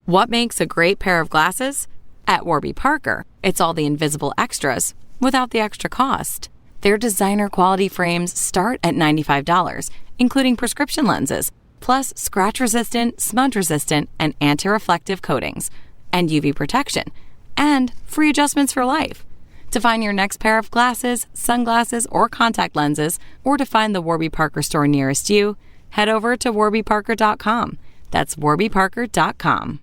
What makes a great pair of glasses? At Warby Parker, it's all the invisible extras without the extra cost. Their designer quality frames start at $95, including prescription lenses, plus scratch-resistant, smudge-resistant, and anti-reflective coatings, and UV protection, and free adjustments for life. To find your next pair of glasses, sunglasses, or contact lenses, or to find the Warby Parker store nearest you, head over to warbyparker.com. That's warbyparker.com.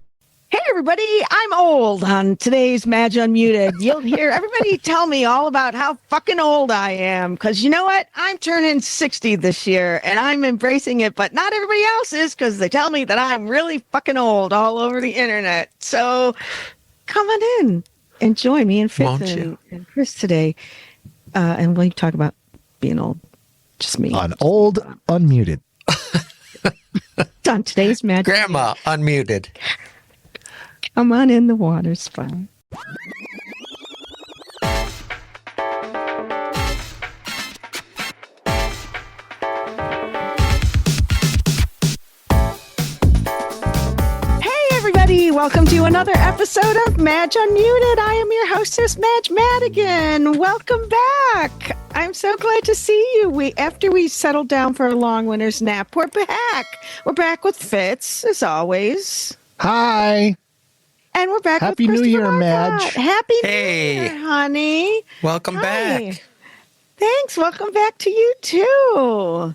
Hey, everybody, I'm old on today's Madge Unmuted. You'll hear everybody tell me all about how fucking old I am. Because you know what? I'm turning 60 this year, and I'm embracing it, but not everybody else is, because they tell me that I'm really fucking old all over the internet. So come on in and join me and Fitz and Chris today. And we'll talk about being old. Just me. On Old Unmuted. On today's Madge Grandma Unmuted. Come on in, the water's fine. Hey, everybody. Welcome to another episode of Madge Unmuted. I am your hostess, Madge Madigan. Welcome back. I'm so glad to see you. After we settled down for a long winter's nap, we're back. We're back with Fitz, as always. Hi. And we're back Happy with New Year, Marcotte. Madge. Happy New Year, honey. Welcome back. Thanks. Welcome back to you, too.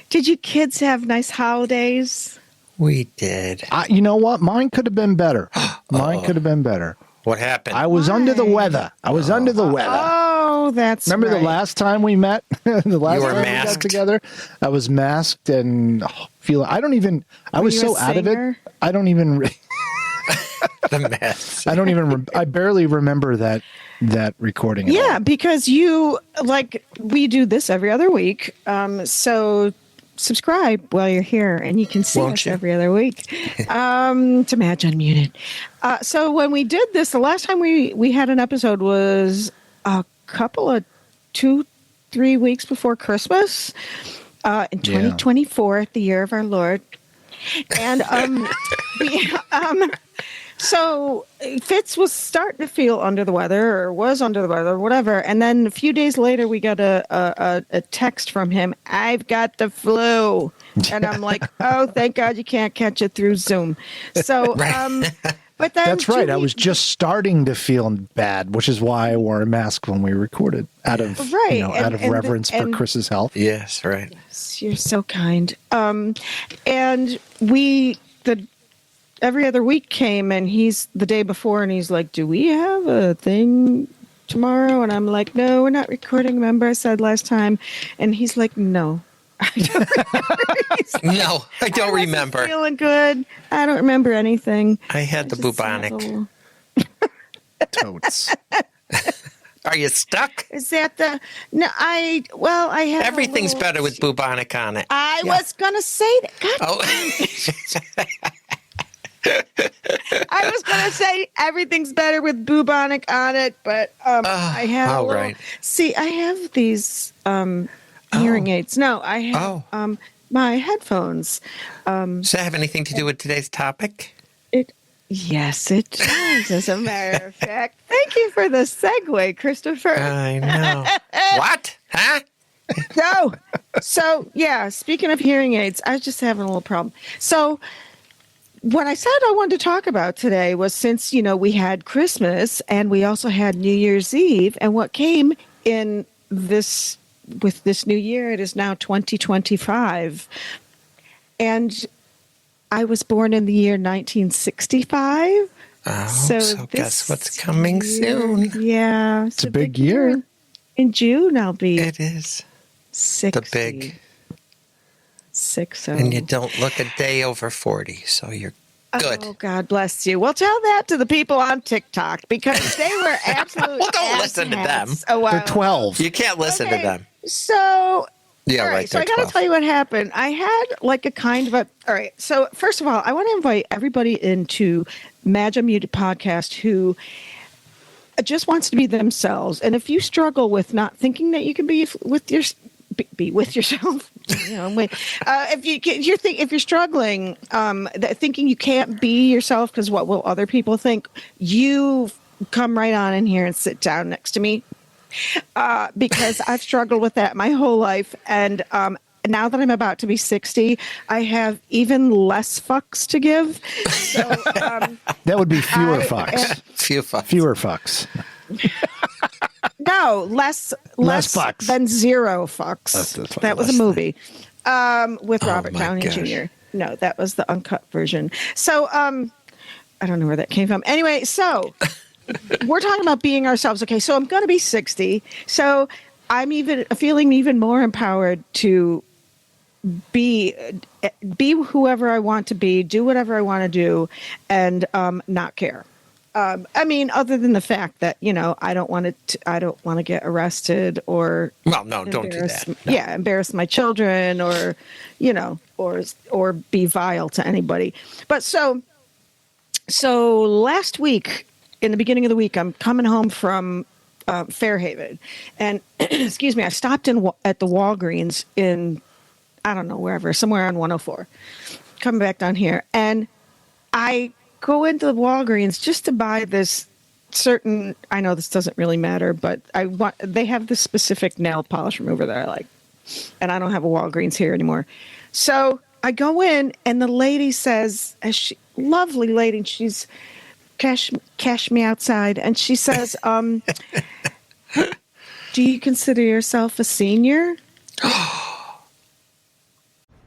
Did you kids have nice holidays? We did. You know what? Mine could have been better. Mine could have been better. What happened? I was under the weather. Oh, that's Remember right. the last time we met? The last You were time we masked? got together? I was masked and I was so out of it. I don't even... The mess. I barely remember that recording. Yeah, because we do this every other week. So subscribe while you're here, and you can see us every other week to Madge Unmuted. So when we did this, the last time we had an episode was a couple of 2-3 weeks before Christmas in 2024, the year of our Lord. And so Fitz was starting to feel under the weather, or was under the weather, or whatever. And then a few days later, we got a text from him. I've got the flu. And I'm like, oh, thank God you can't catch it through Zoom. So, but then that's right. I was just starting to feel bad, which is why I wore a mask when we recorded out of reverence for Chris's health. Yes, right. Yes, you're so kind. And every other week came, and he's the day before, and he's like, do we have a thing tomorrow? And I'm like, no, we're not recording. Remember I said last time? And he's like, no. No, I don't remember. Feeling good. I don't remember anything. I had the bubonic. Totes. Are you stuck? Is that I have Everything's better with bubonic on it. I was going to say that. God. I was going to say everything's better with bubonic on it, but I have I have these hearing aids. No, I have my headphones. Does that have anything to do with today's topic? Yes, it does, as a matter of fact. Thank you for the segue, Christopher. I know. What? Huh? No. So, yeah, speaking of hearing aids, I was just having a little problem. So, what I said I wanted to talk about today was, since, we had Christmas and we also had New Year's Eve, and what came in with this new year, it is now 2025. And I was born in the year 1965. Oh, so guess what's coming soon? Yeah. It's a big year. In June, I'll be. It is. 60. The big. 60. And you don't look a day over 40, so you're good. Oh, God bless you. Well, tell that to the people on TikTok, because they were absolutely Well, don't listen to them. They're 12. You can't listen to them. So, Yeah, all right. So I got to tell you what happened. I had like a kind of all right. So first of all, I want to invite everybody into Madge Unmuted podcast who just wants to be themselves. And if you struggle with not thinking that you can be with yourself, if you're struggling, thinking you can't be yourself because what will other people think, you come right on in here and sit down next to me, because I've struggled with that my whole life, and now that I'm about to be 60, I have even less fucks to give. So that would be fewer fucks. Fewer fucks. No, less fucks than zero fucks. That was a movie with Robert Downey Jr. No, that was the uncut version. So I don't know where that came from. Anyway, so we're talking about being ourselves. Okay, so I'm going to be 60. So I'm even feeling even more empowered to be whoever I want to be, do whatever I want to do, and not care. I mean, other than the fact that, I don't want to get arrested or don't do that. No. Yeah, embarrass my children or, or be vile to anybody. But so last week, in the beginning of the week, I'm coming home from Fairhaven, and excuse me, I stopped at the Walgreens in, I don't know, wherever, somewhere on 104, coming back down here, and I go into the Walgreens just to buy this certain, I know this doesn't really matter, but they have this specific nail polish remover that I like, and I don't have a Walgreens here anymore. So I go in, and the lady says, lovely lady, and she's cash me outside, and she says, do you consider yourself a senior?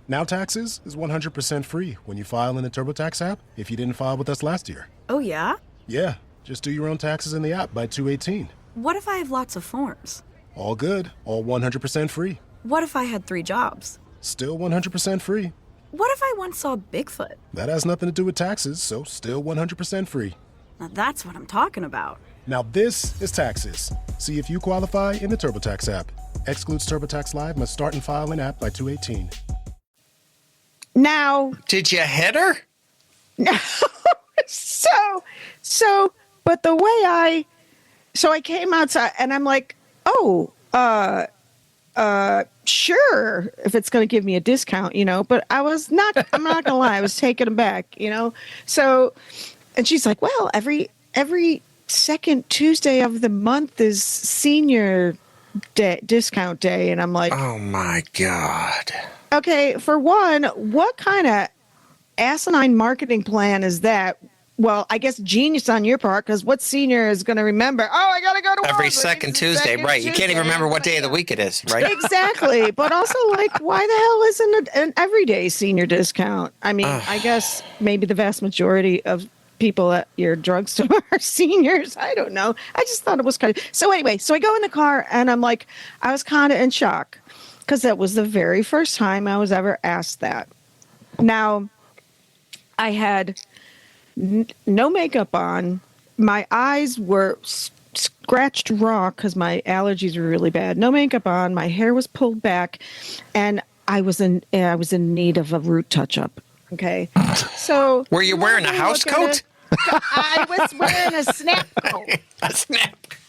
Now Taxes is 100% free when you file in the TurboTax app if you didn't file with us last year. Oh, yeah? Yeah, just do your own taxes in the app by 2/18. What if I have lots of forms? All good, all 100% free. What if I had 3 jobs? Still 100% free. What if I once saw Bigfoot? That has nothing to do with taxes, so still 100% free. Now that's what I'm talking about. Now this is Taxes. See if you qualify in the TurboTax app. Excludes TurboTax Live, must start and file in app by 2/18. Now, did you hit her? No. But the way I came outside and I'm like, sure, if it's going to give me a discount, but I'm not going to lie, I was taken aback, So, and she's like, well, every second Tuesday of the month is senior day, discount day. And I'm like, oh my God. Okay, for one, what kind of asinine marketing plan is that? Well, I guess genius on your part, because what senior is going to remember? Oh, I got to go to every Walgreens second Tuesday, right? You can't even remember what day of the week it is, right? Exactly. But also, why the hell isn't an everyday senior discount? I mean, I guess maybe the vast majority of people at your drugstore are seniors. I don't know. I just thought it was kind of... So anyway, so I go in the car, and I'm like, I was kind of in shock, because that was the very first time I was ever asked that. Now, I had no makeup on. My eyes were scratched raw because my allergies were really bad. No makeup on. My hair was pulled back, and I was in need of a root touch-up. Okay, so were you wearing a house coat? I was wearing a snap coat. A snap coat.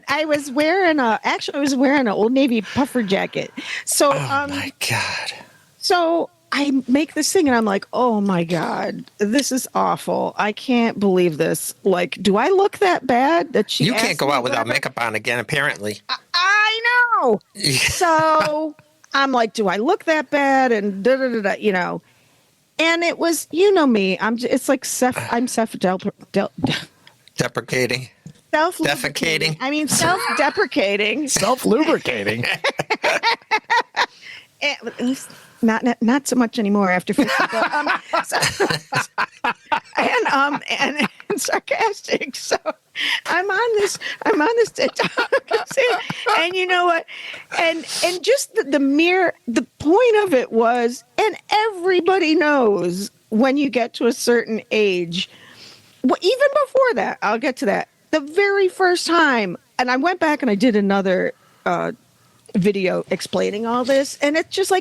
I was wearing an Old Navy puffer jacket. So, my God. So I make this thing and I'm like, oh my God, this is awful. I can't believe this. Like, do I look that bad? That you can't go out without makeup on again, apparently. I know. So I'm like, do I look that bad? And And it was, me. It's like I'm deprecating. Self-lubricating. I mean, self-deprecating. Self-lubricating. Not so much anymore after 50, but and sarcastic. So I'm on this TikTok, and you know what? And just the point of it was, and everybody knows when you get to a certain age. Well, even before that, I'll get to that. The very first time, and I went back and I did another video explaining all this, and it's just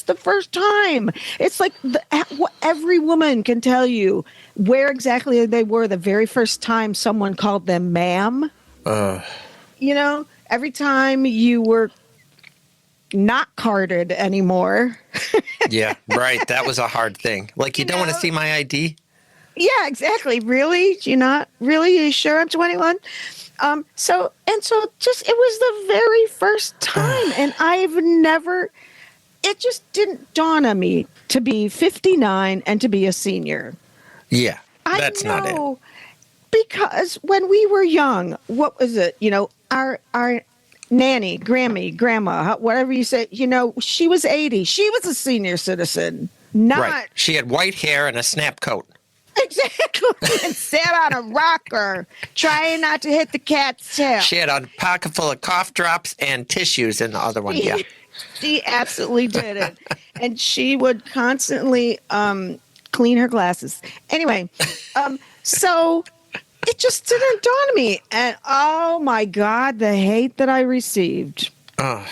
the first time. It's like every woman can tell you where exactly they were the very first time someone called them ma'am. Every time you were not carded anymore. Yeah, right. That was a hard thing. Like, you don't want to see my ID? Yeah, exactly. Really? You're not really? You sure I'm 21? So just, it was the very first time. And it just didn't dawn on me to be 59 and to be a senior. Yeah, that's not it. Because when we were young, what was it? Our nanny, Grammy, grandma, whatever you say, she was 80. She was a senior citizen. Right. She had white hair and a snap coat. Exactly. And sat on a rocker, trying not to hit the cat's tail. She had a pocket full of cough drops and tissues in the other one. Yeah. She absolutely did it. And she would constantly clean her glasses. Anyway, so it just didn't dawn on me. And oh my God, the hate that I received. They're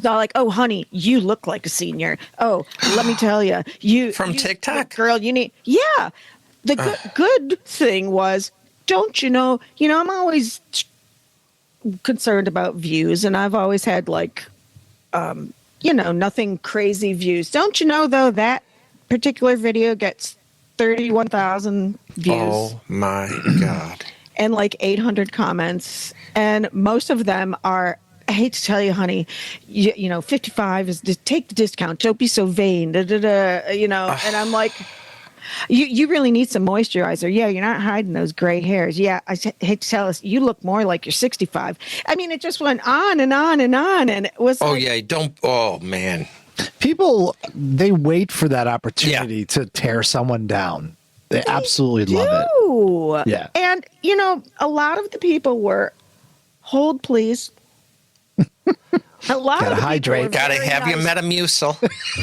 like, oh, honey, you look like a senior. Oh, let me tell you. From TikTok? Girl, you need. Yeah. The good thing was, don't you know, I'm always concerned about views, and I've always had nothing crazy views. Don't you know, though, that particular video gets 31,000 views. Oh my God. And 800 comments. And most of them are, I hate to tell you, honey, 55 is take the discount. Don't be so vain. And I'm like, you really need some moisturizer. Yeah, you're not hiding those gray hairs. Yeah, I hate to tell us, you look more like you're 65. I mean, it just went on and on and on. And it was oh, man. People, they wait for that opportunity to tear someone down. They absolutely love it. Yeah. And, a lot of the people were, hold please. A lot gotta of hydrate. Gotta have your Metamucil.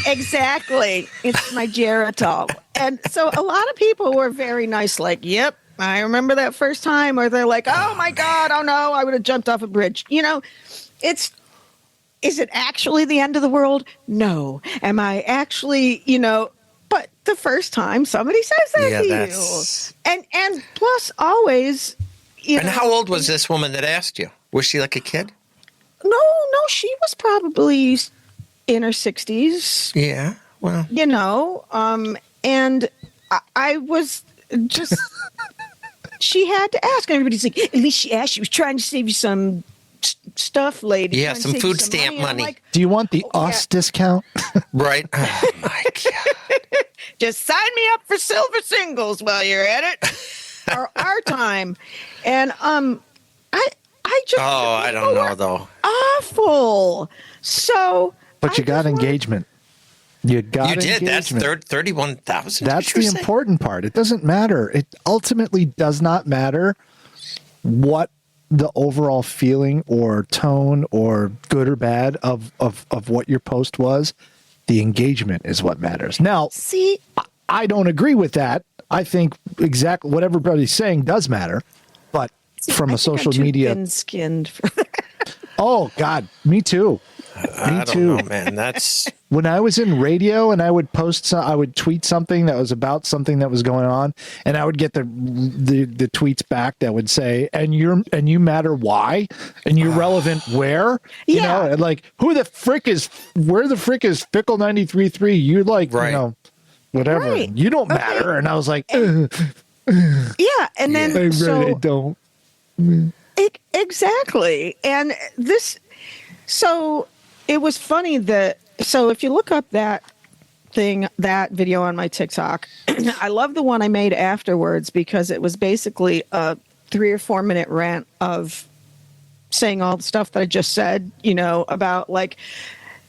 Exactly. It's my Geritol. And so a lot of people were very nice, like, yep, I remember that first time. Or they're like, oh my God, oh no, I would have jumped off a bridge. Is it actually the end of the world? No. Am I actually, but the first time somebody says that to you. And plus always, And how old was this woman that asked you? Was she like a kid? No, she was probably in her 60s. Yeah, well. And I was just, she had to ask. And everybody's like, at least she asked. She was trying to save you some stuff, lady. Yeah, some food stamp money. Like, do you want the US discount? Right. Oh, my God. Just sign me up for silver singles while you're at it. Or our time. And I just... Oh, I don't know, though. Awful. So... But you got engagement. You did. That's 31,000. That's the important part. It doesn't matter. It ultimately does not matter what the overall feeling or tone or good or bad of what your post was. The engagement is what matters. Now, see, I don't agree with that. I think exactly what everybody's saying does matter, but from a social media, thin-skinned for that. Oh God, me too. I don't know, man. That's when I was in radio and I would I would tweet something that was about something that was going on, and I would get the tweets back that would say, and you matter why, and you're relevant where, you know, and like where the frick is Fickle 93.3? You're like, whatever. Right. You don't matter. And I was like, and then I really don't. Exactly. And so it was funny so if you look up that video on my TikTok, I love the one I made afterwards because it was basically a 3 or 4 minute rant of saying all the stuff that I just said, about like,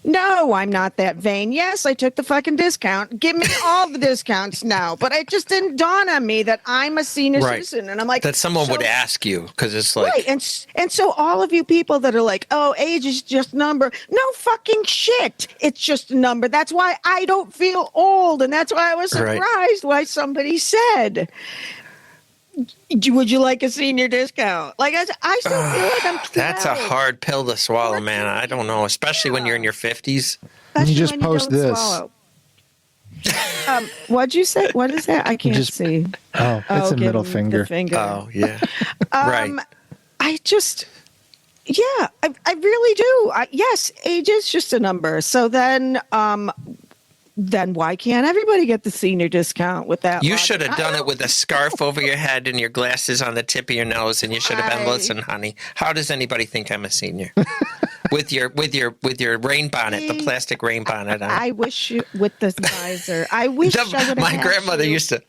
no, I'm not that vain. Yes, I took the fucking discount. Give me all the discounts now. But it just didn't dawn on me that I'm a senior citizen. And I'm like... That someone would ask you, because it's like... Right, and so all of you people that are like, oh, age is just a number. No fucking shit. It's just a number. That's why I don't feel old. And that's why I was surprised why somebody said... Would you like a senior discount? Like I still feel like I'm 12. That's a hard pill to swallow, man. I don't know, especially when you're in your 50s. You just post this. What'd you say? What is that? I can't see. Oh, it's a middle finger. The finger. Oh, yeah. Right. Yeah, I really do. Yes, age is just a number. So then why can't everybody get the senior discount with that? You logic? should have done it with a scarf over your head and your glasses on the tip of your nose, and you should have been, listen, honey, how does anybody think I'm a senior? with your rain bonnet, the plastic rain bonnet on. I wish you, with the visor. I wish I would have My grandmother used to,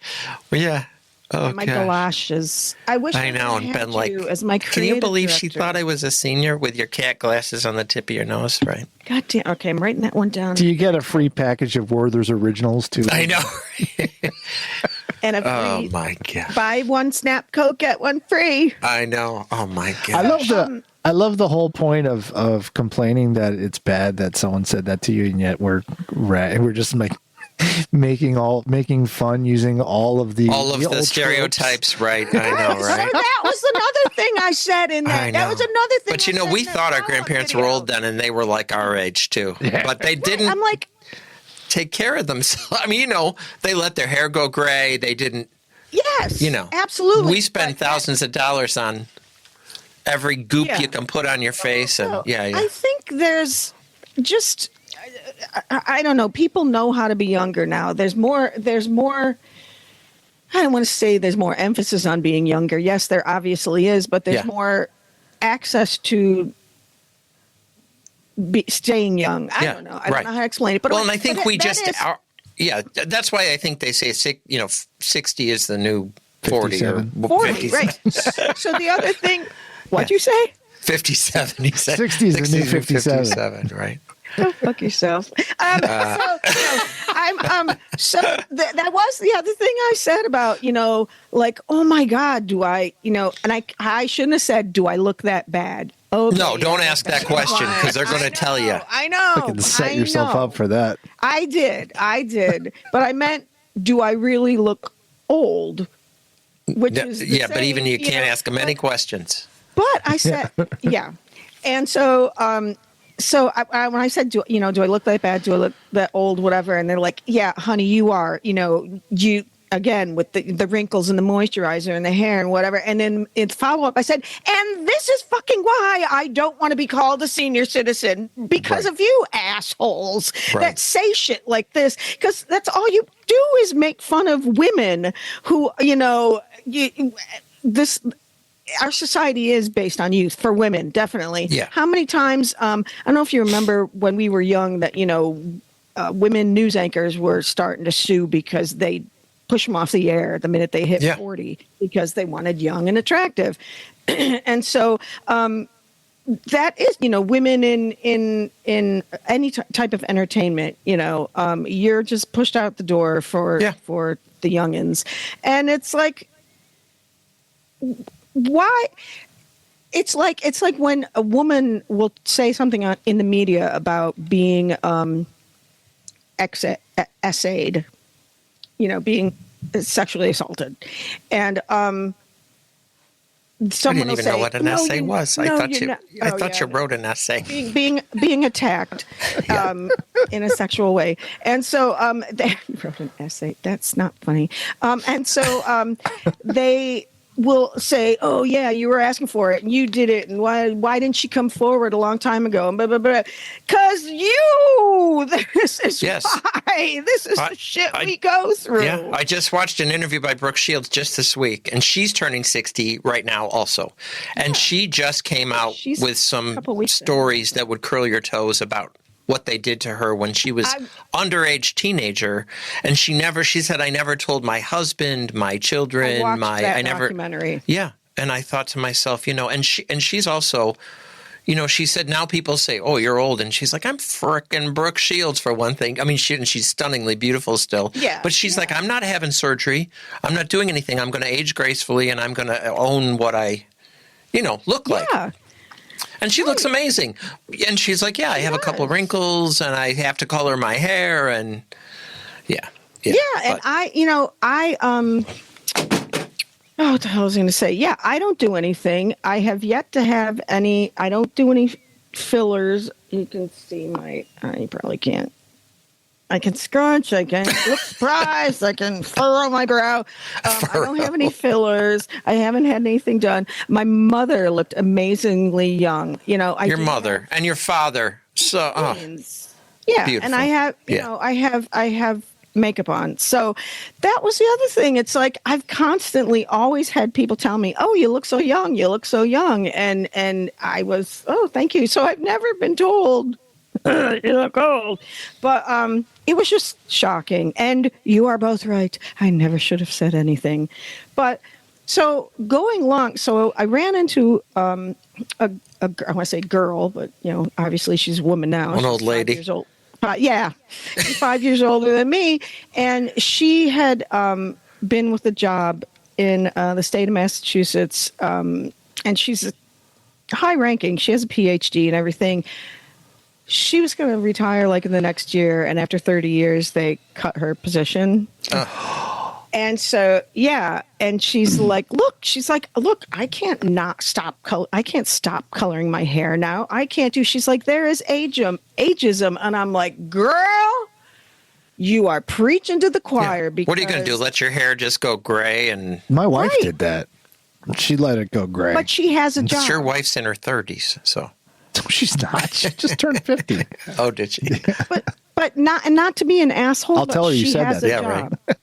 well, yeah. Oh, my gosh. galoshes. I wish I know, and been like, you as my can you believe director. she thought I was a senior with your cat glasses on the tip of your nose, right? God damn. Okay, I'm writing that one down. Do you get a free package of Werther's Originals too? I know. And a free, oh my God. buy one Snap Coke, get one free. I know. Oh my God. I love the whole point of complaining that it's bad that someone said that to you, and yet we're just like making fun using all of the the stereotypes, tropes. right? I know, right? So that was another thing I said in that. I know. That was another thing. But you know, we thought our grandparents were old then, and they were like our age too. Yeah. But they didn't. I'm like, take care of themselves. I mean, you know, they let their hair go gray. They didn't. yes, You know, absolutely. We spend thousands of dollars on every goop you can put on your face, and I think there's just. I don't know. People know how to be younger now. There's more. I don't want to say there's more emphasis on being younger. Yes, there obviously is, but there's more access to staying young. I don't know. I don't know how to explain it. But and I think that's why I think they say 60 is the new 40 or 40, right? So the other thing, what'd you say? 57. He said 60 is the new 57, right? Go fuck yourself. That was the other thing I said about, like, oh my God, do I, and I shouldn't have said, do I look that bad? Oh no, don't ask that question because they're going to tell you. I know. You can set yourself up for that. I did. But I meant, do I really look old? Which is but even you can't ask them any questions. But I said, and so, when I said, do I look that bad? Do I look that old? Whatever. And they're like, yeah, honey, you are, you, again, with the wrinkles and the moisturizer and the hair and whatever. And then in follow up, I said, and this is fucking why I don't want to be called a senior citizen because of you assholes that say shit like this. Because that's all you do is make fun of women who, our society is based on youth for women, definitely. Yeah. How many times, I don't know if you remember when we were young that, women news anchors were starting to sue because they push them off the air the minute they hit 40 because they wanted young and attractive. And so that is, women in any type of entertainment, you're just pushed out the door for the youngins. And it's like, why? It's like when a woman will say something in the media about being essayed, being sexually assaulted, and someone I didn't even know what an essay was. I thought you wrote an essay. Being attacked in a sexual way, and so they wrote an essay. That's not funny. And so they will say, "Oh yeah, you were asking for it, and you did it, and why didn't she come forward a long time ago?" And blah blah blah. Because this is why. This is the shit we go through. Yeah, I just watched an interview by Brooke Shields just this week, and she's turning 60 right now also, and she just came out with some stories that would curl your toes about what they did to her when she was underage teenager, and she said, I never told my husband, my children, documentary. Yeah. And I thought to myself, and she's also, she said, now people say, oh, you're old. And she's like, I'm frickin' Brooke Shields for one thing. I mean, she's stunningly beautiful still. Yeah. But she's like, I'm not having surgery. I'm not doing anything. I'm going to age gracefully, and I'm going to own what I, look like. Yeah. And she looks amazing. And she's like, I have a couple of wrinkles, and I have to color my hair, and Yeah. And what the hell was I going to say? Yeah, I don't do anything. I have yet to have I don't do any fillers. You can see you probably can't. I can scrunch. I can look surprised. I can furrow my brow. I don't have any fillers. I haven't had anything done. My mother looked amazingly young. You know, your mother and your father. So, yeah, beautiful. and I have, you know, I have makeup on. So that was the other thing. It's like I've constantly always had people tell me, "Oh, you look so young. You look so young," and I was, "Oh, thank you." So I've never been told. You look old. But it was just shocking. And you are both right. I never should have said anything. But so going along, so I ran into I want to say girl, but, you know, obviously she's a woman now. An old lady. 5 years old. Yeah, she's 5 years older than me. And she had been with a job in the state of Massachusetts. And she's high ranking. She has a PhD and everything. She was going to retire like in the next year, and after 30 years, they cut her position. And so, yeah, and she's like, look, I can't I can't stop coloring my hair now. I can't do. She's like, there is ageism, and I'm like, girl, you are preaching to the choir. Yeah. Because what are you going to do? Let your hair just go gray? And my wife did that. She let it go gray. But she has a job. Your wife's in her 30s, so. She's not. She just turned 50. Oh, did she? But not to be an asshole. I'll tell her you said that. Yeah, job. right.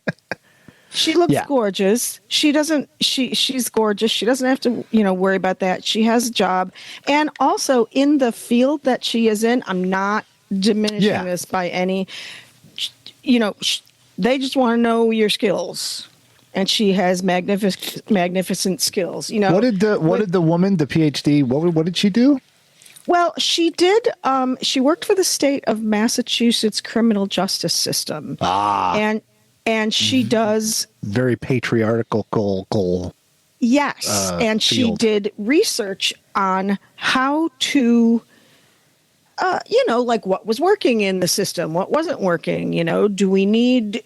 She looks gorgeous. She's gorgeous. She doesn't have to, you know, worry about that. She has a job. And also in the field that she is in, I'm not diminishing this by any, you know, they just want to know your skills. And she has magnificent skills. You know, what did the woman, the PhD, what did she do? Well, she did. She worked for the state of Massachusetts criminal justice system. And she does very patriarchal. Yes, and she did research on how to, you know, like what was working in the system, what wasn't working. You know, do we need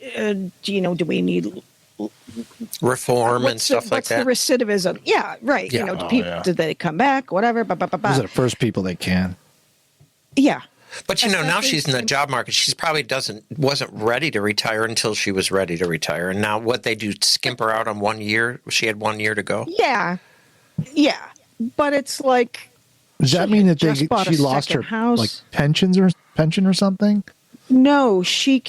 reform and stuff like that? What's the recidivism? Yeah, right. Yeah. You know, did they come back? Whatever. Those are the first people they can. Yeah. But you know, now she's in the job market. She's probably wasn't ready to retire until she was ready to retire. And now what they do, skimp her out on 1 year? She had 1 year to go. Yeah. Yeah. But it's like, does that mean that she lost her house? Like pension or something? No, she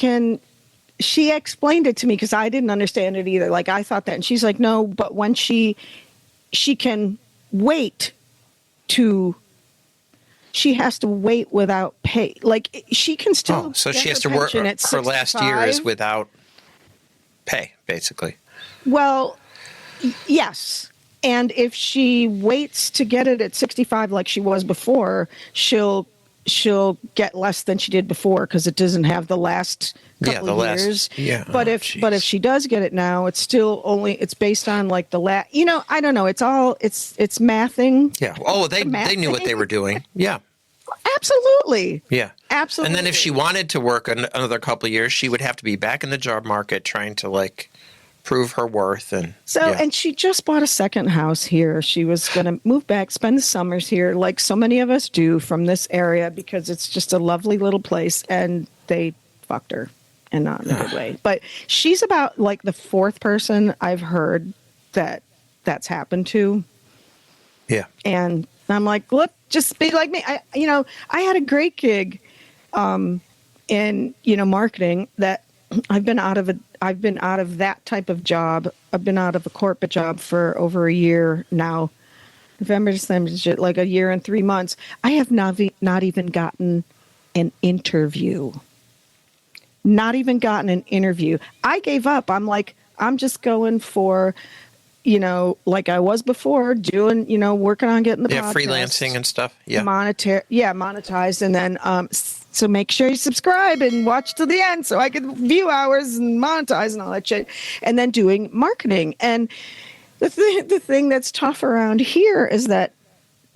explained it to me because I didn't understand it either. Like I thought that, and she's like, no, but when she can wait she has to wait without pay. Like she can still. So she has to work. Her last year is without pay, basically. Well, yes. And if she waits to get it at 65 like she was before, she'll get less than she did before because it doesn't have the last couple of years. But if she does get it now, it's still it's based on like the last. You know, I don't know. It's mathing. Yeah. Oh, they knew what they were doing. Yeah. Absolutely. Yeah. Absolutely. And then if she wanted to work another couple of years, she would have to be back in the job market trying to like prove her worth. And and she just bought a second house here. She was going to move back, spend the summers here, like so many of us do from this area, because it's just a lovely little place. And they fucked her, and not in a good way. But she's about like the fourth person I've heard that's happened to. Yeah. And I'm like, look, just be like me. I had a great gig in, marketing that I've been out of that type of job. I've been out of a corporate job for over a year now. November, December, like a year and 3 months. I have not even gotten an interview. Not even gotten an interview. I gave up. I'm like, I'm just going for, like I was before, doing, working on getting the podcast, freelancing and stuff. Yeah. Monetized. And then, so make sure you subscribe and watch to the end so I can view hours and monetize and all that shit. And then doing marketing. And the thing that's tough around here is that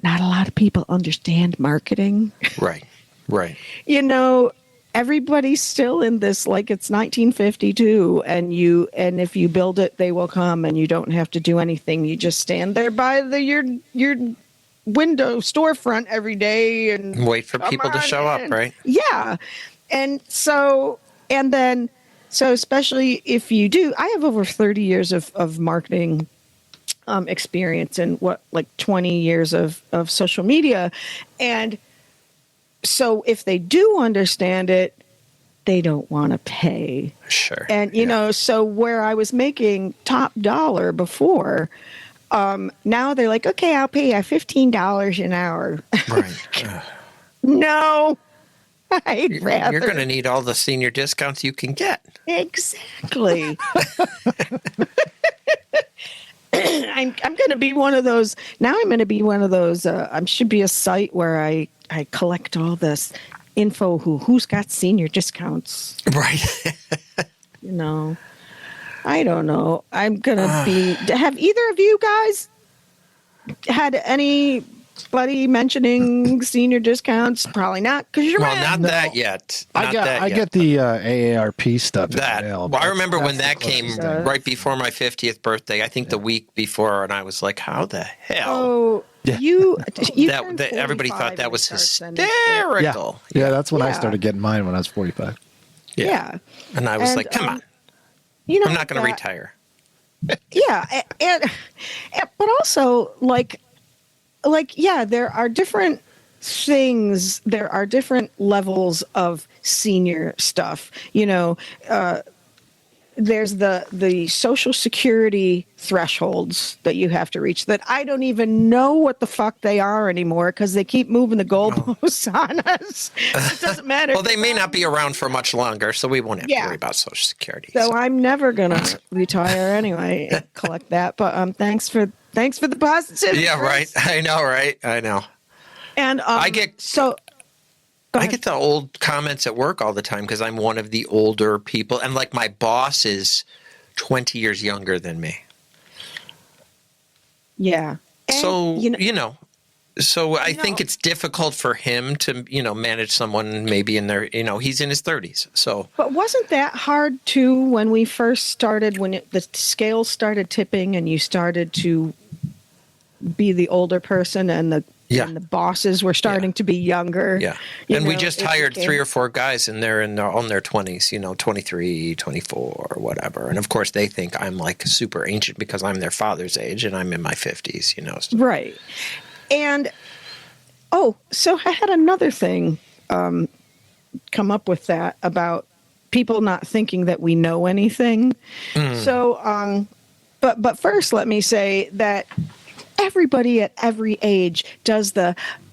not a lot of people understand marketing. Right. Right. Everybody's still in this like it's 1952, and if you build it, they will come, and you don't have to do anything. You just stand there by your window storefront every day and wait for people to show up, right? Yeah. And so And then, so especially if you do, I have over 30 years of marketing experience and 20 years of social media. And so if they do understand it, they don't want to pay. Sure. And, so where I was making top dollar before, now they're like, okay, I'll pay you $15 an hour. Right. No, I'd rather. You're going to need all the senior discounts you can get. Exactly. I'm going to be one of those. Now I'm going to be one of those. I should be a site where I collect all this info. Who's got senior discounts? Right. I don't know. I'm going to be. Have either of you guys had anybody mentioning senior discounts? Probably not, because you're not that yet. I get the AARP stuff. Well, I remember when that came right before my 50th birthday. I think the week before, and I was like, "How the hell?" Oh, everybody thought that was hysterical. Yeah, that's when I started getting mine when I was 45. Yeah. And I was like, "Come on, I'm not going to retire." Yeah, but also there are different things. There are different levels of senior stuff. There's the Social Security thresholds that you have to reach that I don't even know what the fuck they are anymore because they keep moving the goalposts on us. It doesn't matter. Well, they may not be around for much longer, so we won't have to worry about Social Security. So I'm never gonna retire anyway and collect that. But thanks for the positivity. Yeah, Chris. right. I know, right? I know. And I get the old comments at work all the time because I'm one of the older people, and my boss is 20 years younger than me. Yeah. And, so I think it's difficult for him to, manage someone maybe in their, he's in his 30s. So, but wasn't that hard too when we first started, when the scales started tipping and you started to be the older person and the bosses were starting to be younger. Yeah. And we just hired 3 or 4 guys and they're on their 20s, 23, 24, or whatever. And of course they think I'm super ancient because I'm their father's age and I'm in my 50s, So. Right. And, so I had another thing come up with that about people not thinking that we know anything. So, but first let me say that everybody at every age does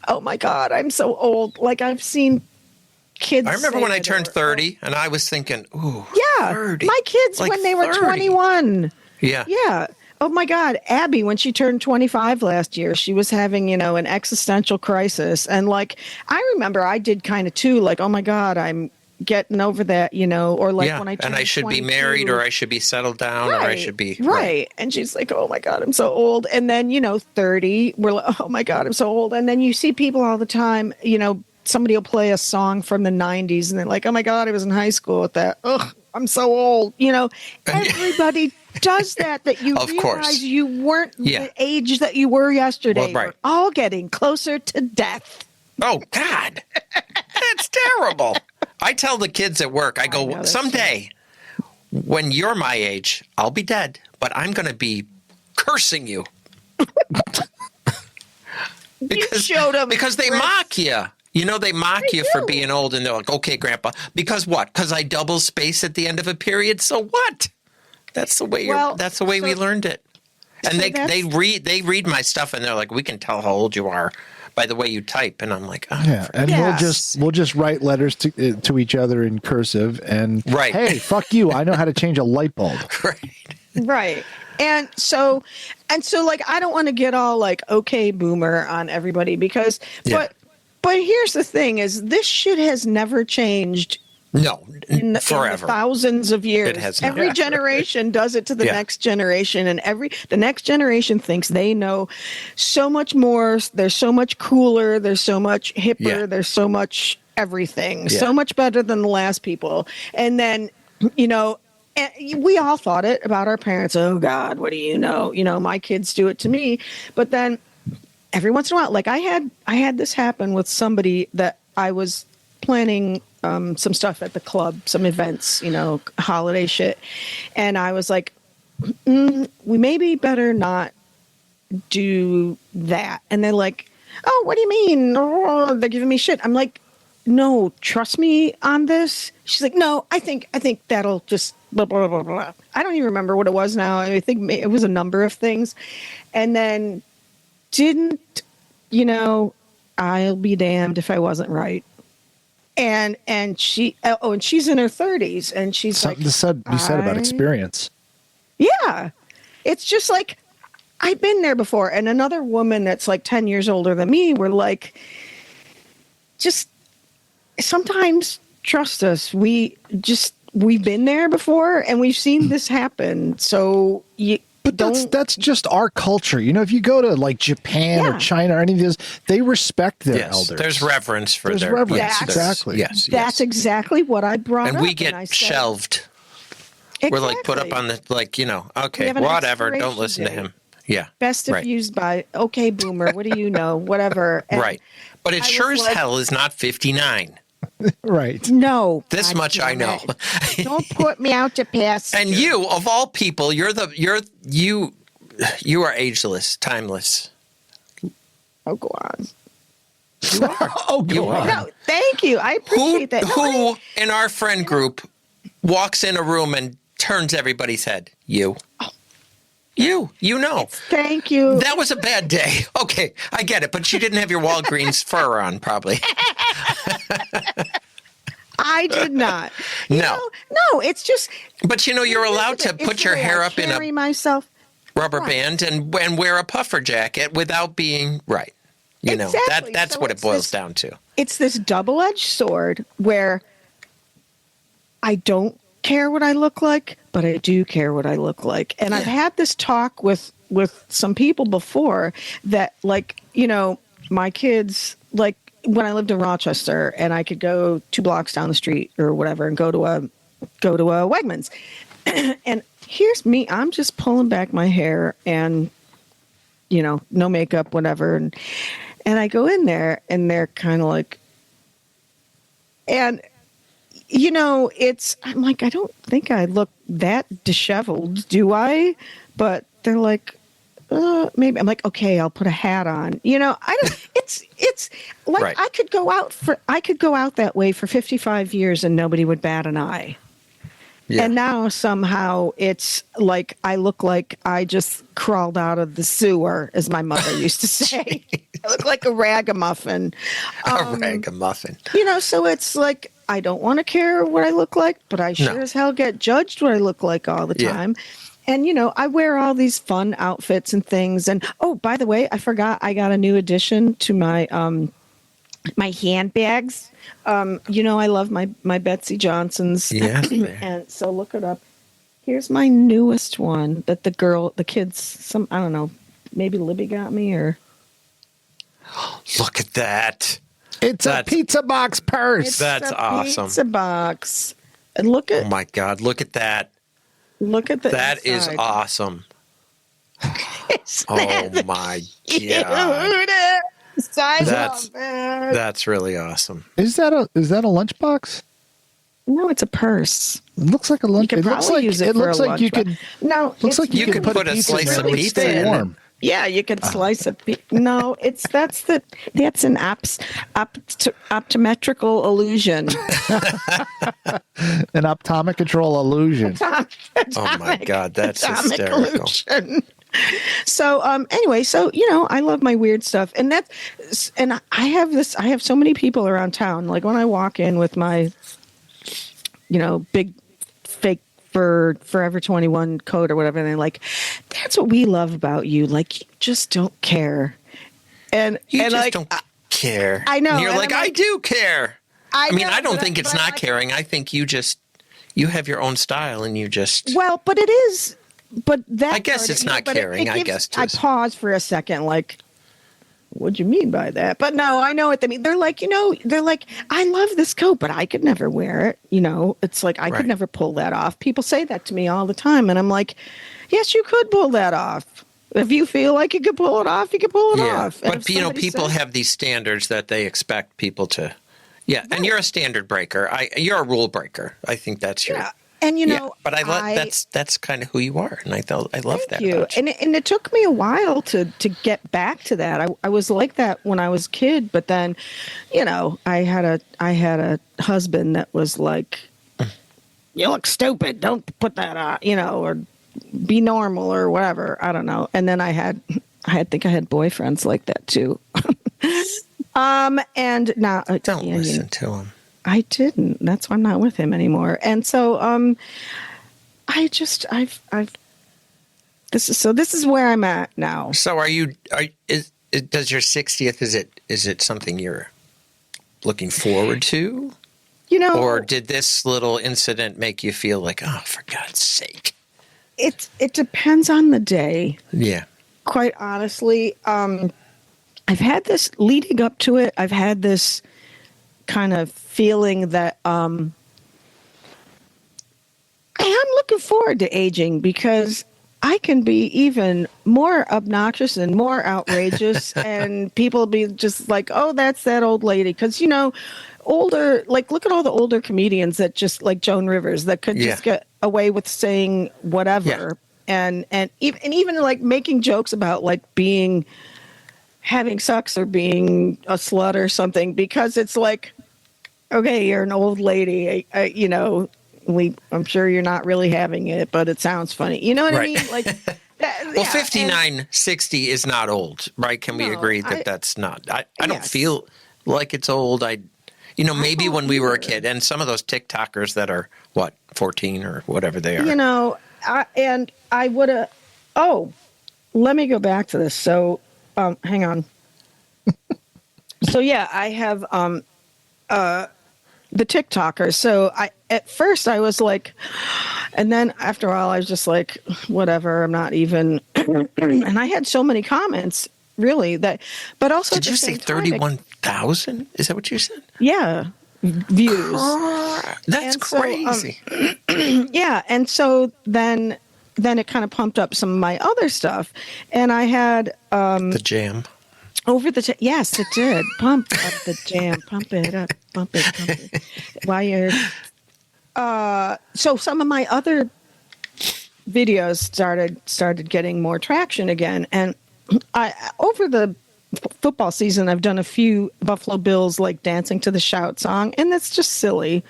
oh my God, I'm so old. I've seen kids. I remember when I turned 30 and I was thinking, ooh, yeah, 30. My kids when they were 21. Yeah. Yeah. Oh my God, Abby, when she turned 25 last year, she was having, an existential crisis. And I remember I did kind of too, oh my God, I'm getting over that, or when I turned and I should 22, be married or I should be settled down or I should be. Right. And she's like, oh my God, I'm so old. And then, 30, we're like, oh my God, I'm so old. And then you see people all the time, somebody will play a song from the 90s and they're like, oh my God, I was in high school with that. Ugh, I'm so old. Everybody does that you of realize course. You weren't the age that you were yesterday. Well, right. We're all getting closer to death. Oh, God. That's terrible. I tell the kids at work, I go, someday when you're my age, I'll be dead, but I'm going to be cursing you. because they mock you. They mock you for being old, and they're like, okay, Grandpa. Because what? Because I double space at the end of a period? So what? That's the way we learned it. And they read my stuff, and they're like, we can tell how old you are by the way you type. And I'm like, oh, yeah. And we'll just write letters to each other in cursive, and hey, fuck you, I know how to change a light bulb. Right. And so I don't want to get all okay boomer on everybody because but here's the thing is this shit has never changed. No, forever. In the thousands of years. It has not. Every generation does it to the next generation, and the next generation thinks they know so much more. They're so much cooler. They're so much hipper. Yeah. They're so much everything. Yeah. So much better than the last people. And then, we all thought it about our parents. Oh God, what do you know? My kids do it to me. But then every once in a while, I had this happen with somebody that I was planning some stuff at the club, some events, holiday shit. And I was like, we maybe better not do that. And they're like, oh, what do you mean? Oh, they're giving me shit. I'm like, no, trust me on this. She's like, no, I think that'll just blah, blah, blah, blah. I don't even remember what it was now. I think it was a number of things. And then I'll be damned if I wasn't right. And she's in her 30s, and she's something like, you said about experience. Yeah. It's just like, I've been there before. And another woman that's like 10 years older than me, we're like, just sometimes trust us. we've been there before, and we've seen this happen. So that's just our culture. If you go to like Japan or China or any of these, they respect their elders. There's reverence for their reverence. Yes, exactly. Yes. That's exactly what I brought up. And we get shelved. Exactly. We're like put up on the, okay, whatever. Don't listen to him. Yeah. Best if used by, okay, boomer, what do you know? Whatever. And right. But it sure as hell is not 59. Right. No. This much I know. Don't put me out to pasture. And you, of all people, you are ageless, timeless. Oh, go on. You are. Oh, go on. No, thank you. I appreciate that. Who in our friend group walks in a room and turns everybody's head? You. You know. Thank you. That was a bad day. Okay, I get it, but you didn't have your Walgreens fur on, probably. I did not. No, it's just. But you're allowed to put your hair up in a rubber Right. band and wear a puffer jacket without being right. Exactly. That's what it boils down to. It's this double-edged sword where I don't care what I look like, but I do care what I look like. And I've had this talk with some people before that, like, my kids, like when I lived in Rochester and I could go 2 blocks down the street or whatever and go to a Wegmans. And here's me, I'm just pulling back my hair and, no makeup, whatever. And I go in there and they're kind of like, and I'm like, I don't think I look that disheveled, do I? But they're like, maybe. I'm like, okay, I'll put a hat on. I don't. It's like right. I could go out that way for 55 years and nobody would bat an eye. Yeah. And now somehow it's like I look like I just crawled out of the sewer, as my mother used to say. I look like a ragamuffin. A ragamuffin. So it's like, I don't want to care what I look like, but I sure as hell get judged what I look like all the time. And, I wear all these fun outfits and things. And, oh, by the way, I forgot I got a new addition to my my handbags. I love my Betsy Johnsons. Yeah. And so look it up. Here's my newest one that the kids, I don't know, maybe Libby got me or. Look at that. That's a pizza box purse. That's awesome. Pizza box. And look at. Oh my God. Look at that. Look at that. That is awesome. Oh my God. That's really awesome. Is that a lunchbox? No, it's a purse. It looks like a lunch. It looks like use it. It looks like you could. No, looks like you could put a slice of pizza in warm. Yeah, you could slice a pizza. No, that's an optometrical illusion. An optomic control illusion. Oh my God, that's hysterical. Illusion. So anyway, I love my weird stuff, and I have so many people around town. Like when I walk in with my, big fake Forever 21 coat or whatever, and they're like, "That's what we love about you. Like you just don't care." And you just like, don't care. I know. And you're like, I do care. I know, don't think it's not caring. I think you have your own style, and you just. Well, but it is. But that. I guess it's not caring. I guess. I pause for a second, like. What do you mean by that? But no, I know what they mean. They're like, I love this coat, but I could never wear it. It's like I could never pull that off. People say that to me all the time. And I'm like, yes, you could pull that off. If you feel like you could pull it off, you could pull it off. And but, people have these standards that they expect people to, Yeah, and you're a standard breaker. You're a rule breaker. I think that's your. Yeah. And but that's kind of who you are, and I love that. Thank you. About you. And it took me a while to get back to that. I was like that when I was a kid, but then, I had a husband that was like, "You look stupid. Don't put that on," or be normal or whatever. I don't know. And then I think I had boyfriends like that too. And now don't listen to him. I didn't. That's why I'm not with him anymore. And so, this is where I'm at now. So does your 60th, is it something you're looking forward to? Or did this little incident make you feel like, oh, for God's sake? It depends on the day. Yeah. Quite honestly, I've had this leading up to it. I've had this kind of feeling that I am looking forward to aging because I can be even more obnoxious and more outrageous and people be just like, oh, that's that old lady. Because, older, like, look at all the older comedians that just like Joan Rivers that could just get away with saying whatever. Yeah. And even like making jokes about like having sex or being a slut or something, because it's like, okay, you're an old lady, I'm sure you're not really having it, but it sounds funny. You know what I mean? Like, well, 59, 60 is not old, right? Can we agree that that's not? I don't feel like it's old. Maybe when we were a kid, and some of those TikTokers that are 14 or whatever they are. And I would have. Oh, let me go back to this. So, hang on. So yeah, I have the TikTokers. So at first I was like, and then after a while I was just like, whatever, I'm not even, and I had so many comments really but also. Did you say 31,000? Is that what you said? Yeah. Views. That's crazy. Yeah. And so then it kind of pumped up some of my other stuff. And I had, the jam. Yes, it did. Pump up the jam. Pump it up. Pump it. While you're... so some of my other videos started getting more traction again. And over the football season, I've done a few Buffalo Bills, like Dancing to the Shout song. And that's just silly,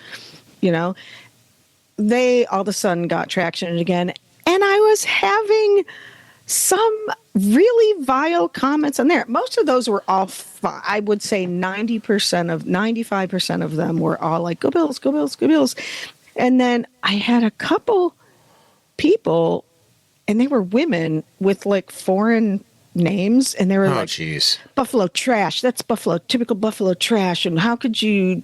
They all of a sudden got traction again. And I was having some really vile comments on there. Most of those were all, I would say 95% of them were all like, go Bills, go Bills, go Bills. And then I had a couple people, and they were women with like foreign names, and they were like, geez. Buffalo trash. That's typical Buffalo trash. And how could you,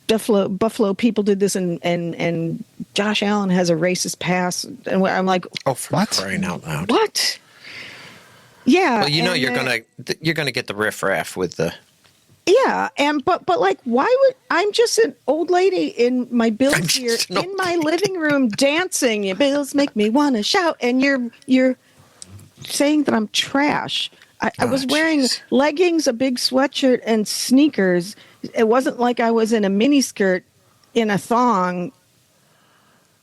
Buffalo people did this, and Josh Allen has a racist past. And I'm like, oh, for crying out loud. What? Yeah. Well, you're gonna get the riffraff with the. Yeah, but like, why would I'm just an old lady in my Bills here in my living room dancing? Your Bills make me want to shout, and you're saying that I'm trash. I was wearing leggings, a big sweatshirt, and sneakers. It wasn't like I was in a miniskirt in a thong,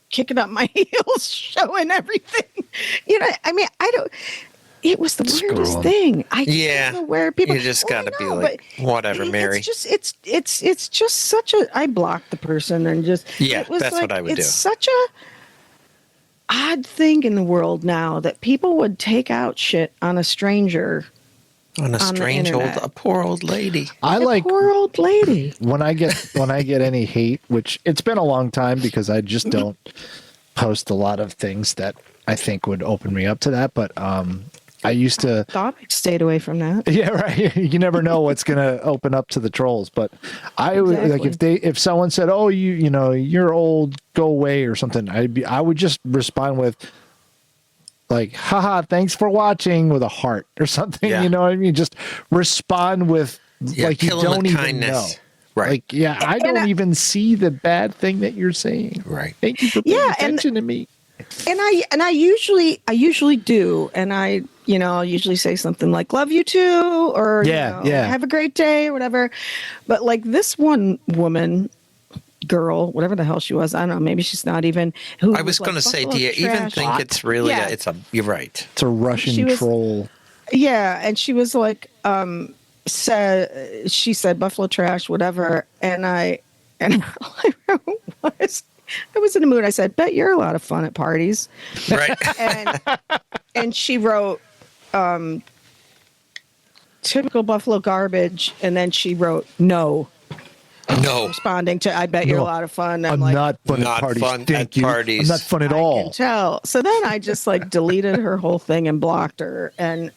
kicking up my heels, showing everything. I don't. It was the weirdest thing. I don't know where people. You just got to be like, whatever, Mary. It's just such a. I blocked the person and just. Yeah, that's what I would do. It's such a odd thing in the world now that people would take out shit on a stranger. On a strange a poor old lady. Poor old lady. When I get any hate, which it's been a long time because I just don't post a lot of things that I think would open me up to that. But I used to thought I stayed away from that. Yeah, right. You never know what's going to open up to the trolls. But I would like if someone said, "Oh, you're old, go away" or something, I would just respond with, like, haha, thanks for watching, with a heart or something. Yeah. You know what I mean? Just respond with like you don't even kindness. Know. Right. Like, yeah, I don't even see the bad thing that you're saying. Right. Thank you for paying attention to me. And I usually do. And I I'll usually say something like "love you too" or "have a great day" or whatever. But like this one woman, girl, whatever the hell she was, I don't know. Maybe she's not even. I was going to say, do you even think it's really? Yeah. You're right. It's a Russian troll. Yeah, and she was like, she said buffalo trash, whatever, and all I wrote was, I was in the mood. I said, "Bet you're a lot of fun at parties," Right? and she wrote, "Typical buffalo garbage," and then she wrote, "No." Responding to, "I bet you're a lot of fun." I'm like, not fun at parties. Thank you. I'm not fun at all. I can tell. So then I just like deleted her whole thing and blocked her. And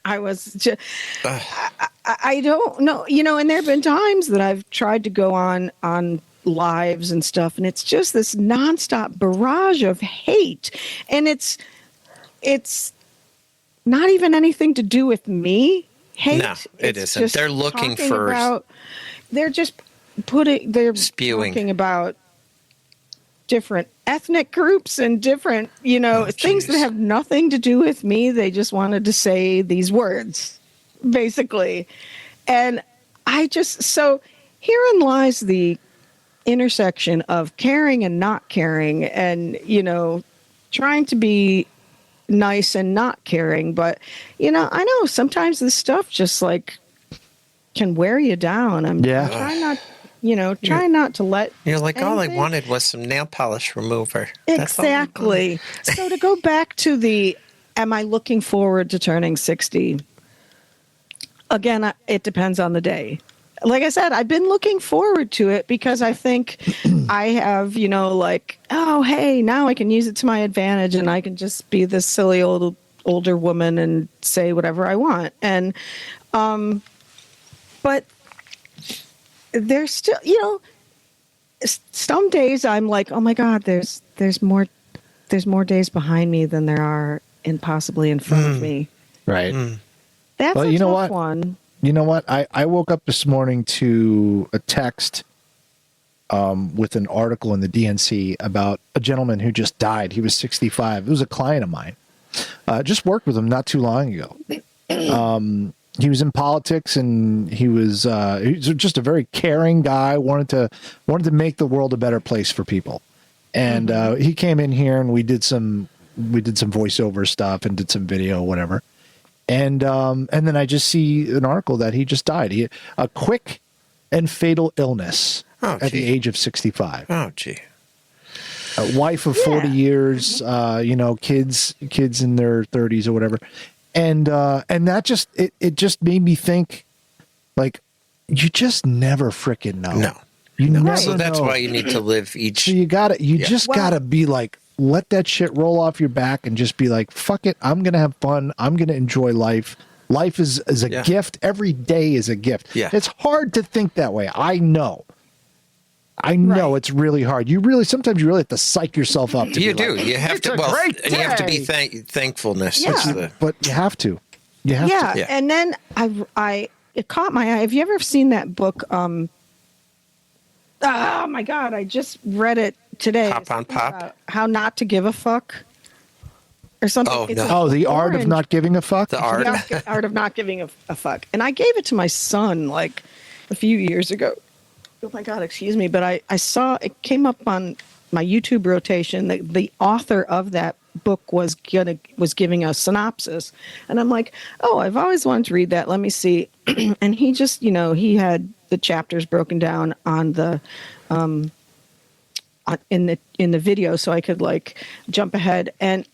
I was just, I don't know, and there have been times that I've tried to go on lives and stuff, and it's just this nonstop barrage of hate. And it's not even anything to do with me. Hate. No, it isn't. They're looking for. They're just spewing, talking about different ethnic groups and different, things that have nothing to do with me. They just wanted to say these words, basically. And so herein lies the intersection of caring and not caring, and, trying to be nice and not caring. But, I know sometimes this stuff just like can wear you down. I'm trying not to let. You're like, all I wanted was some nail polish remover. Exactly. So to go back to am I looking forward to turning 60? Again, it depends on the day. Like I said, I've been looking forward to it because I think I have, oh, hey, now I can use it to my advantage and I can just be this silly older woman and say whatever I want. And, but there's still, some days I'm like, oh my God, there's more days behind me than there are possibly in front of me. Right. That's a tough one. You know what? I woke up this morning to a text with an article in the DNC about a gentleman who just died. He was 65. It was a client of mine. Just worked with him not too long ago. He was in politics, and he was just a very caring guy. Wanted to make the world a better place for people. And he came in here, and we did some voiceover stuff and did some video, whatever. And then I just see an article that he just died. A quick and fatal illness at the age of 65. Oh, gee. A wife of 40 years, kids in their 30s or whatever. And that just, it just made me think, like, you just never frickin' know. No. You never So that's know. why you need to live each. So you just gotta be like, let that shit roll off your back and just be like, fuck it. I'm going to have fun. I'm going to enjoy life. Life is a gift. Every day is a gift. Yeah. It's hard to think that way. I know it's really hard. Sometimes you really have to psych yourself up. You do. You have to. Well, and you have to be thankfulness. Yeah. But you have to. You have to. Yeah. And then it caught my eye. Have you ever seen that book? Oh my God. I just read it today. Pop on Pop? How not to give a fuck or something. Oh, It's no. The art of not giving a fuck? The art. Art of not giving a fuck. And I gave it to my son like a few years ago. Oh my God, excuse me. But I saw it came up on my YouTube rotation that the author of that book was giving a synopsis. And I'm like, oh, I've always wanted to read that. Let me see. And he just, he had the chapters broken down on the in the video, so I could like jump ahead. And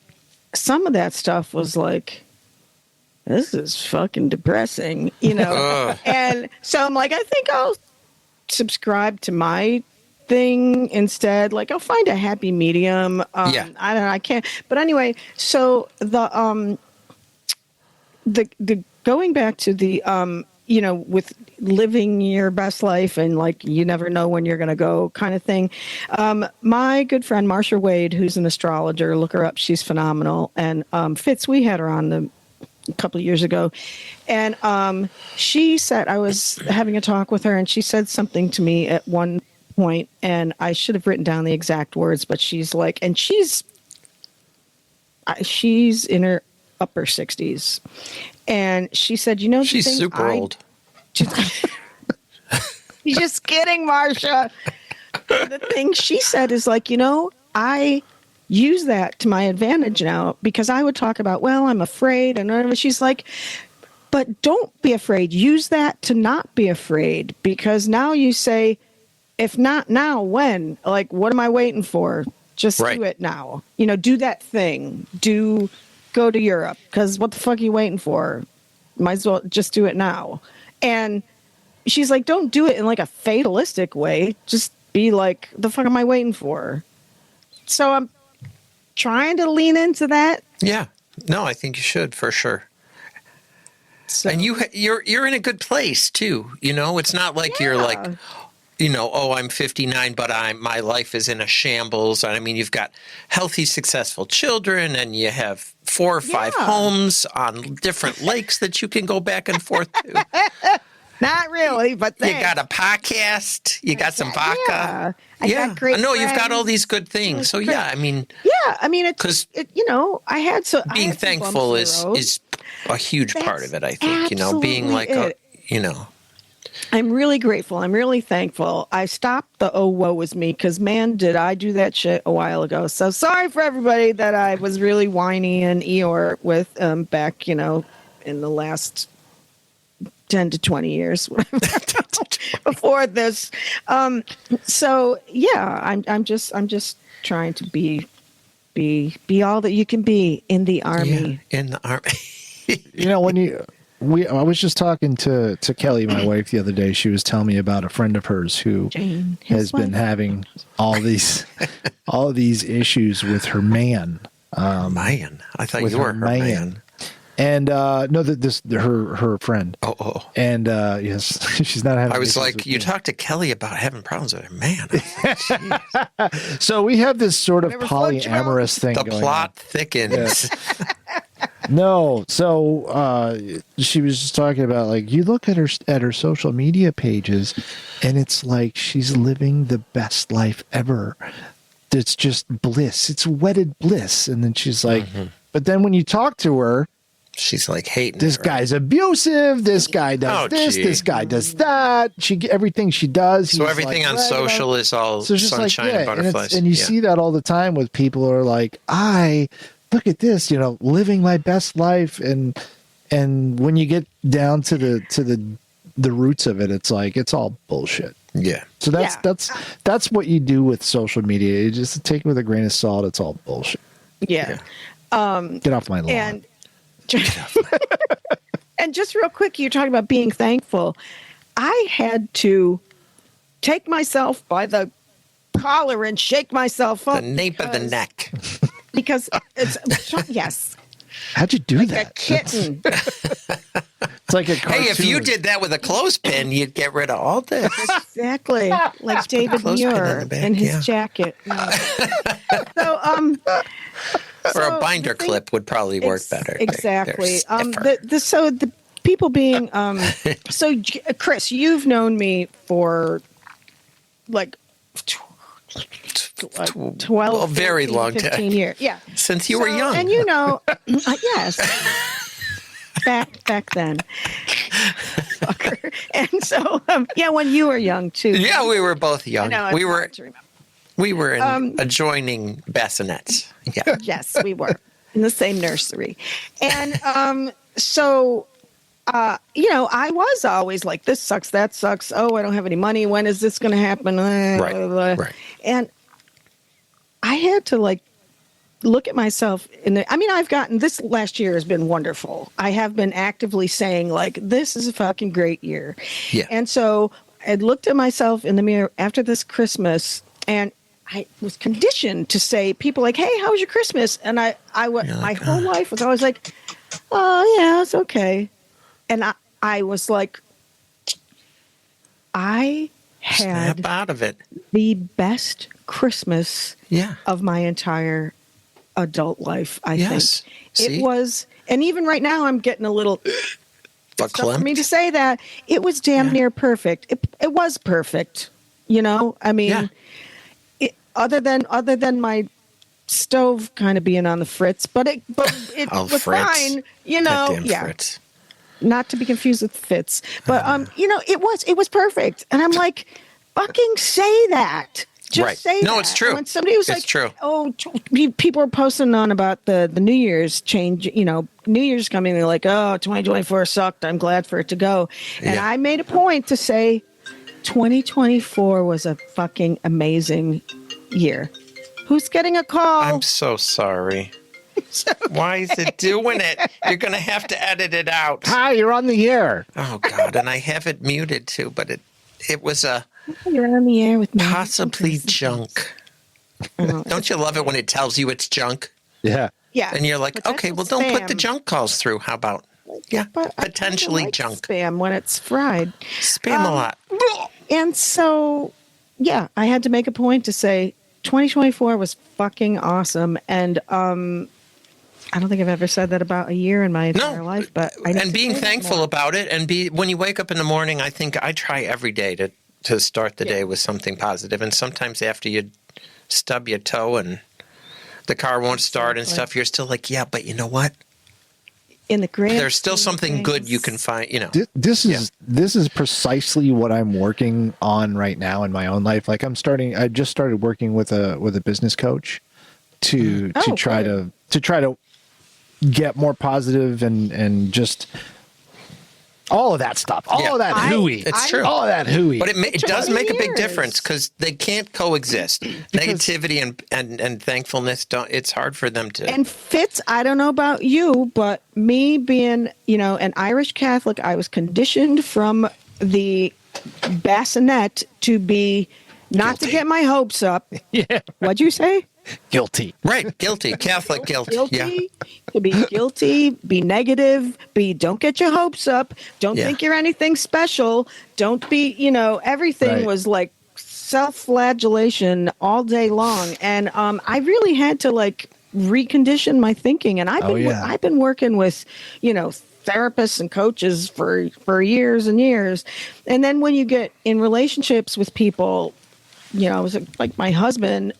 some of that stuff was like, this is fucking depressing, And so I'm like, I think I'll subscribe to my thing instead. Like, I'll find a happy medium. I don't know. I can't. But anyway, so the going back to the with living your best life and like you never know when you're going to go kind of thing. My good friend Marsha Wade, who's an astrologer, look her up. She's phenomenal. And Fitz, we had her on a couple of years ago. And she said, I was having a talk with her and she said something to me at one point, and I should have written down the exact words, but she's like, and she's in her upper 60s. And she said, she's super old. You're just kidding, Marsha. The thing she said is like, I use that to my advantage now, because I would talk about, well, I'm afraid. And she's like, but don't be afraid. Use that to not be afraid, because now you say, if not now, when? Like, what am I waiting for? Just do it now. Do that thing. Go to Europe, because what the fuck are you waiting for? Might as well just do it now. And she's like, don't do it in like a fatalistic way. Just be like, the fuck am I waiting for? So I'm trying to lean into that. Yeah. No, I think you should, for sure. So, and you're in a good place too. It's not like you're like, oh, I'm 59, but my life is in a shambles. I mean, you've got healthy, successful children, and you have 4 or 5 homes on different lakes that you can go back and forth to. Not really, but thanks. You got a podcast. You got some vodka. I got great No, friends. you've got all these good things. So I mean, it's I had being thankful is a huge part of it. I think being like I'm really grateful. I'm really thankful. I stopped the woe was me, because man, did I do that shit a while ago. So sorry for everybody that I was really whiny and Eeyore with back in the last 10 to 20 years before this. So yeah, I'm just trying to be all that you can be in the army. Yeah, in the army. I was just talking to Kelly, my wife, the other day. She was telling me about a friend of hers who has been having all these issues with her man. Man, I thought you were her man. And no, her friend. Oh. And yes, she's not having. I was like, you talked to Kelly about having problems with her man. So we have this sort of polyamorous thing. The going plot on. thickens. No, so she was just talking about, like, you look at her social media pages, and it's like she's living the best life ever. It's just bliss. It's wedded bliss. And then she's like, but then when you talk to her, she's like hating. This guy's abusive. This guy does this. Gee. This guy does that. Everything she does. So everything on social is all sunshine and butterflies. And you see that all the time with people who are like, look at this, living my best life. And when you get down to the roots of it, it's like, it's all bullshit. Yeah. So that's what you do with social media. You just take it with a grain of salt. It's all bullshit. Yeah. Get off my lawn. And just real quick, you're talking about being thankful. I had to take myself by the collar and shake myself up. The nape of the neck. Because it's, yes. How'd you do like that? A kitten. It's like a cartoon. Hey, if you did that with a clothespin, you'd get rid of all this. Exactly. Like David Muir and his jacket. Or a binder clip would probably work better. Exactly. So the people being so Chris, you've known me for like 12, a very 15, long 15 time. Years. Yeah. Since you were young. And yes. Back then. Fucker. And so when you were young too. Yeah, we were both young. I know, We were in adjoining bassinets. Yeah. Yes, we were in the same nursery. And I was always like, this sucks, that sucks. Oh, I don't have any money. When is this going to happen? Right. And I had to look at myself I've gotten this last year has been wonderful. I have been actively saying this is a fucking great year. Yeah. And so I looked at myself in the mirror after this Christmas, and I was conditioned to say, people like, hey, how was your Christmas? And my whole life was always like, oh yeah, it's okay. And I was like, I had Snap out of it. The best Christmas of my entire adult life, I think. See? It was, and even right now I'm getting a little tough for me to say that. It was damn near perfect. It was perfect. Other than my stove kind of being on the fritz, but it Oh, was Fritz. fine. You know, Goddamn yeah. Fritz. Not to be confused with Fitz, but you know, it was perfect, and I'm like, fucking say that. Just Right. say No, that. it's true. When somebody was It's like, true. "Oh, people were posting on about the New Year's change," you know, New Year's coming, they're like, "Oh, 2024 sucked. I'm glad for it to go." And Yeah. I made a point to say, 2024 was a fucking amazing year. Who's getting a call? I'm so sorry. Why is it doing it? You're going to have to edit it out. Hi, you're on the air. Oh, God. And I have it muted, too, but it was a You're on the air with me. possibly junk. Don't you love it when it tells you it's junk? Yeah. Yeah. And you're like, But that's okay, a well, don't put the spam. junk calls through. How about, yeah, But I potentially like junk. spam when it's fried. Spam a lot. And so, yeah, I had to make a point to say 2024 was fucking awesome. And I don't think I've ever said that about a year in my entire life. But I need and to being say that thankful more. about it, and when you wake up in the morning, I think I try every day to start the day with something positive. And sometimes after you stub your toe and the car won't start and stuff, you're still like, yeah, but you know what? In the grand There's still scheme of something good you things- can find, you know. This is precisely what I'm working on right now in my own life. Like I just started working with a business coach to Oh, try good. to get more positive and just all of that stuff. All Yeah. of that hooey. It's true. All of that hooey. But it does 20 make a big years. difference because they can't coexist. Negativity and thankfulness it's hard for them to. And Fitz, I don't know about you, but me being, you know, an Irish Catholic, I was conditioned from the bassinet to be not Guilty. to get my hopes up. Yeah. What'd you say? Guilty. Right, guilty, Catholic guilt. Guilty, Yeah. to be guilty, be negative, don't get your hopes up, don't Yeah. think you're anything special, don't be, you know, everything Right. was like self-flagellation all day long. And I really had to like recondition my thinking. And I've been working with, you know, therapists and coaches for years and years. And then when you get in relationships with people, you know, it was like my husband,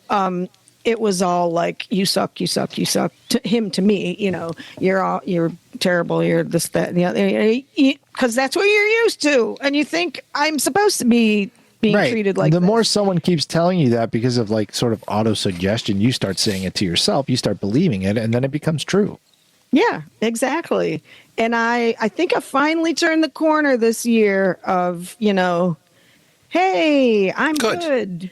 it was all like, you suck, to him, to me, you know, you're terrible, you're this, that, and the other, because that's what you're used to. And you think I'm supposed to be being treated like the this. more someone keeps telling you that because of like sort of auto suggestion, you start saying it to yourself, you start believing it, and then it becomes true. Yeah, exactly. And I think I finally turned the corner this year of, you know, hey, I'm good.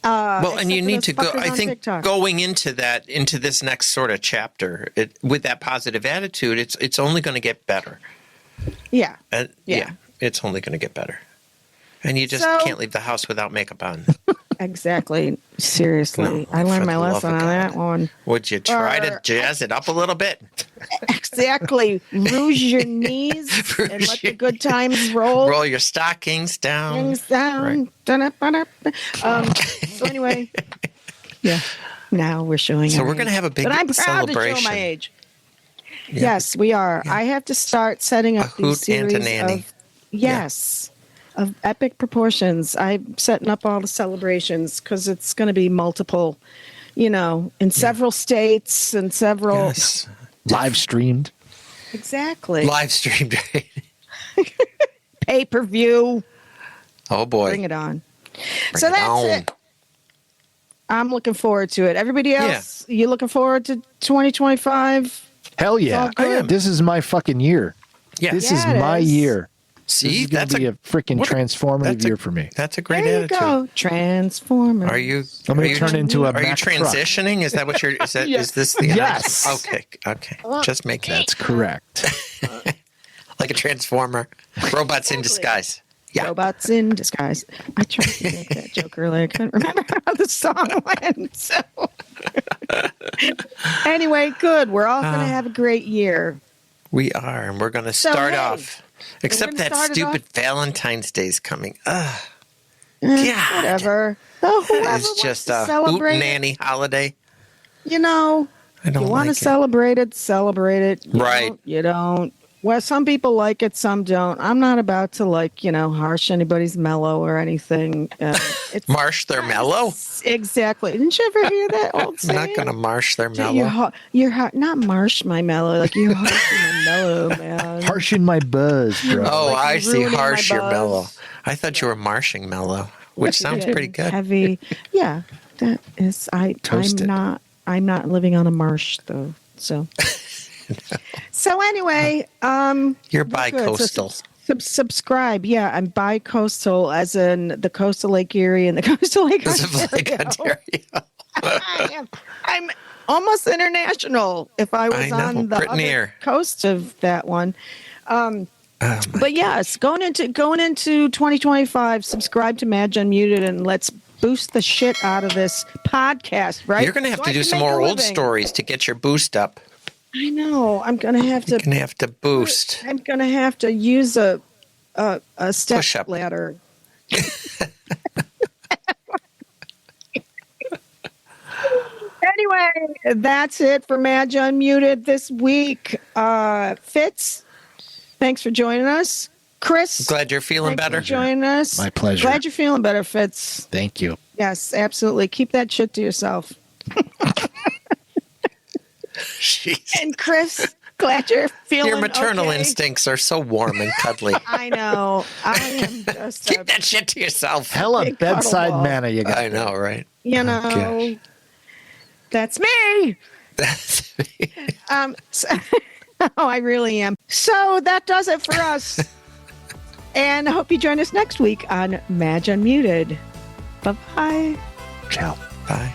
Well, and except you for need those to go. fuckers I on think TikTok. going into this next sort of chapter with that positive attitude, it's only going to get better. Yeah. Yeah, it's only going to get better. And you just can't leave the house without makeup on. Exactly. Seriously. No, I for learned my the love lesson of on God. that one. Would you try to jazz it up a little bit? Exactly. Rouge your knees and let the good times roll. Roll your stockings down. Things down. Right. Dun-up. So anyway, yeah. Now we're showing. So our we're going to age. have a big but I'm proud celebration. to show my age. Yes, we are. I have to start setting up A these hoot and a series nanny. of of epic proportions. I'm setting up all the celebrations because it's going to be multiple, you know, in several states and several. Yes. Live streamed. Exactly. Live streamed. Pay-per-view. Oh, boy. Bring it on. Bring So it that's on. it. I'm looking forward to it. Everybody else, you looking forward to 2025? Hell yeah. It's all good. This is my fucking year. Yeah. This Yeah, is it my is. year. See, This is going to be a freaking transformative year for me. That's a great There you attitude. go. Transformer. Are you? I'm are going you to turn into a Are you Mack truck. transitioning? Is that what you're? Is that? Yeah. Is this the? Yes. Okay. Okay. Just make that That's correct. like a transformer. Robots in disguise. Yeah. Robots in disguise. I tried to make that joke earlier. I couldn't remember how the song went. So anyway, good. We're all going to have a great year. We are, and we're going to So, start hey, off. Except gonna that start it stupid off- Valentine's Day's coming. Ugh. God. Whatever. So whoever It's wants just to a hoot celebrate it, nanny holiday. you know, I don't you want like to celebrate it, celebrate it. You Right. don't, you don't. Well, some people like it, some don't. I'm not about to harsh anybody's mellow or anything. It's Marsh their mellow? Exactly. Didn't you ever hear that old I'm saying? not going to marsh their mellow. You're not marsh my mellow. Like you're harshing my mellow, man. Harshing my buzz, bro. Oh, like I you're see. ruining my Harsh your buzz. mellow. I thought you were marshing mellow, which sounds pretty good. Heavy. Yeah, that is. Toasted. I'm not living on a marsh though. So. So anyway, You're good. bi-coastal. So subscribe. Yeah, I'm bi-coastal, as in the coastal Lake Erie and the coastal Lake Ontario. I'm almost international. If I was on the other coast of that one. But yes, going into 2025, subscribe to Madge Unmuted and let's boost the shit out of this podcast. Right? You're going to have to do some more old stories to get your boost up. I know. I'm gonna have to. You're gonna have to boost. I'm gonna have to use a step Push-up ladder. Anyway, that's it for Madge Unmuted this week. Fitz, thanks for joining us. Chris, Glad you're feeling better. For joining us. My pleasure. Glad you're feeling better, Fitz. Thank you. Yes, absolutely. Keep that shit to yourself. Jeez. And Chris, glad you're feeling Your maternal okay. instincts are so warm and cuddly. I know. I am just Keep that shit to yourself. Hella Big bedside cuddle ball. manner you got. I know, right? You know, gosh. that's me. That's me. I really am. So that does it for us. And I hope you join us next week on Madge Unmuted. Bye-bye. Ciao. Bye.